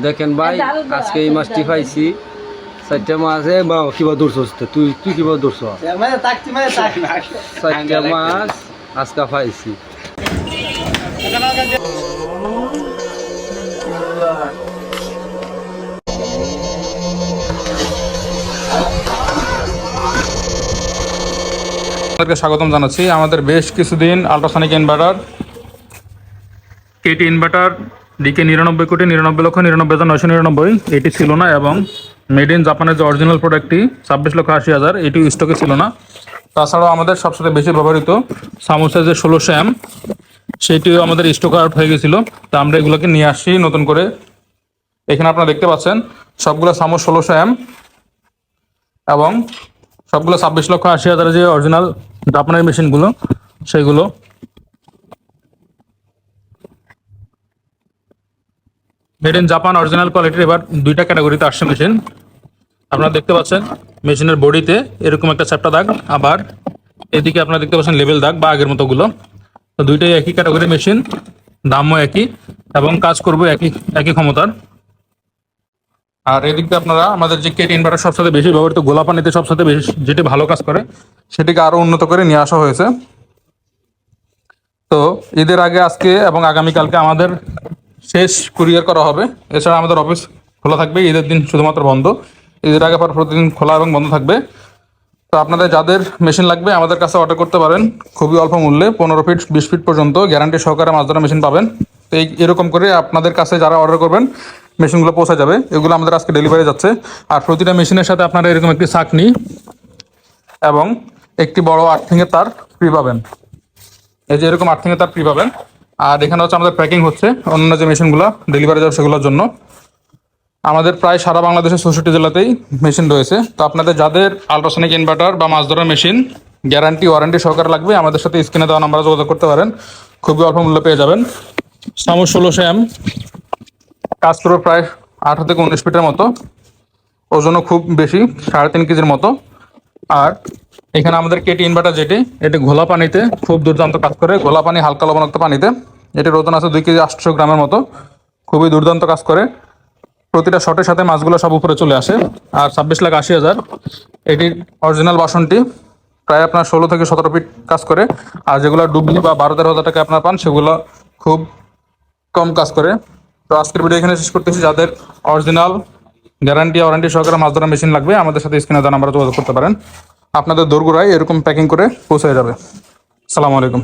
দেখেন ভাই, আজকে এই মাছটি পাইছি। 4টা মাছে বা কিবা দূরছস তুই কিবা দূরছ? 4টা মাছ আজকে পাইছি। স্বাগতম জানাচ্ছি। আমাদের বেশ কিছুদিন আল্ট্রাসনিক ইনভার্টার কেটি ইনভার্টার ডিকে 99,99,99,999 এটি ছিল না, এবং মেড ইন জাপানের যে অরিজিনাল প্রোডাক্টটি 26,80,000 এটি স্টকে ছিল না। তাছাড়াও আমাদের সবচেয়ে বেশি ব্যবহৃত সামোসের যে 1600 সেটিও আমাদের স্টক আউট হয়ে গেছিলো। তা আমরা এগুলোকে নিয়ে আসছি নতুন করে। এখানে আপনারা দেখতে পাচ্ছেন সবগুলো সামোস 1600 এবং সবগুলো 26,80,000 যে অরিজিনাল জাপানের মেশিনগুলো সেগুলো। মেড ইন জাপান অরিজিনাল কোয়ালিটির এবার 2টা ক্যাটাগরিতে আসছে মেশিন। আপনারা দেখতে পাচ্ছেন মেশিনের বডিতে এরকম একটা চ্যাপ্টা দাগ, আবার এদিকে আপনারা দেখতে পাচ্ছেন লেবেল দাগ বা আগের মতোগুলো। তো দুইটাই একই ক্যাটাগরির মেশিন, দামও একই এবং কাজ করবে একই ক্ষমতার। আর এদিকে আপনারা আমাদের যে কেটি ইনভার্টার সবসাথে বেশি ব্যবহৃত গোলা পানিতে সবসাথে বেশি যেটি ভালো কাজ করে সেটিকে আরও উন্নত করে নিয়ে আসা হয়েছে। তো ঈদের আগে আজকে এবং আগামীকালকে আমাদের শেষ কুরিয়ার করা হবে। এছাড়া আমাদের অফিস খোলা থাকবে, ঈদের দিন শুধুমাত্র বন্ধ। ঈদের আগে পর প্রতিদিন খোলা এবং বন্ধ থাকবে। তো আপনাদের যাদের মেশিন লাগবে আমাদের কাছে অর্ডার করতে পারেন খুবই অল্প মূল্যে। 15 ফিট 20 ফিট পর্যন্ত গ্যারান্টি সহকারে মাছ ধরা মেশিন পাবেন। তো এরকম করে আপনাদের কাছে যারা অর্ডার করবেন মেশিনগুলো পৌঁছে যাবে। এগুলো আমাদের আজকে ডেলিভারি যাচ্ছে। আর প্রতিটা মেশিনের সাথে আপনারা এরকম একটি ছাঁকনি এবং একটি বড় আর্থিংয়ের তার ফ্রি পাবেন। এই যে এরকম আর্থিংয়ের তার ফ্রি পাবেন। আর এখানে হচ্ছে আমাদের প্যাকিং হচ্ছে অন্য যে মেশিনগুলো ডেলিভারি যাবে সেগুলোর জন্য। আমাদের প্রায় সারা বাংলাদেশের 64 জেলাতেই মেশিন রয়েছে। তো আপনাদের যাদের আল্ট্রাসনিক ইনভার্টার বা মাছ ধরার মেশিন গ্যারান্টি ওয়ারেন্টি সহকারে লাগবে আমাদের সাথে স্ক্রিনে দেওয়া নাম্বারে যোগাযোগ করতে পারেন। খুবই অল্প মূল্যে পেয়ে যাবেন। সামোস 1600 কাজ করবে প্রায় 18 থেকে 19 ফিটের মতো, ওজনও খুব বেশি 3.5 কেজির মতো। আর এখানে আমাদের কেটি ইনভার্টার এটি ঘোলা পানিতে খুব দুর্দান্ত কাজ করে। ঘোলা পানি হালকা লবণাক্ত পানিতে এটির ওজন আছে 2 কেজি 800 গ্রামের মতো। খুবই দুর্দান্ত কাজ করে। প্রতিটা শটের সাথে মাছগুলো সব উপরে চলে আসে। আর 26,80,000 এটির অরিজিনাল বাসনটি প্রায় আপনার 16 থেকে 17 ফিট কাজ করে। আর যেগুলো ডুবলি বা 12-13 হাজার টাকা আপনার পান সেগুলো খুব কম কাজ করে। তো আজকের ভিডিও এখানে শেষ করতেছি। যাদের অরিজিনাল গ্যারান্টি ওয়ারেন্টি সহকারে মাছ ধরা মেশিন লাগবে আমাদের সাথে স্ক্রিনে দেওয়া নাম্বারে যোগাযোগ করতে পারেন। আপনাদের দোরগোড়ায় এরকম প্যাকিং করে পৌঁছে যাবে। আসসালামু আলাইকুম।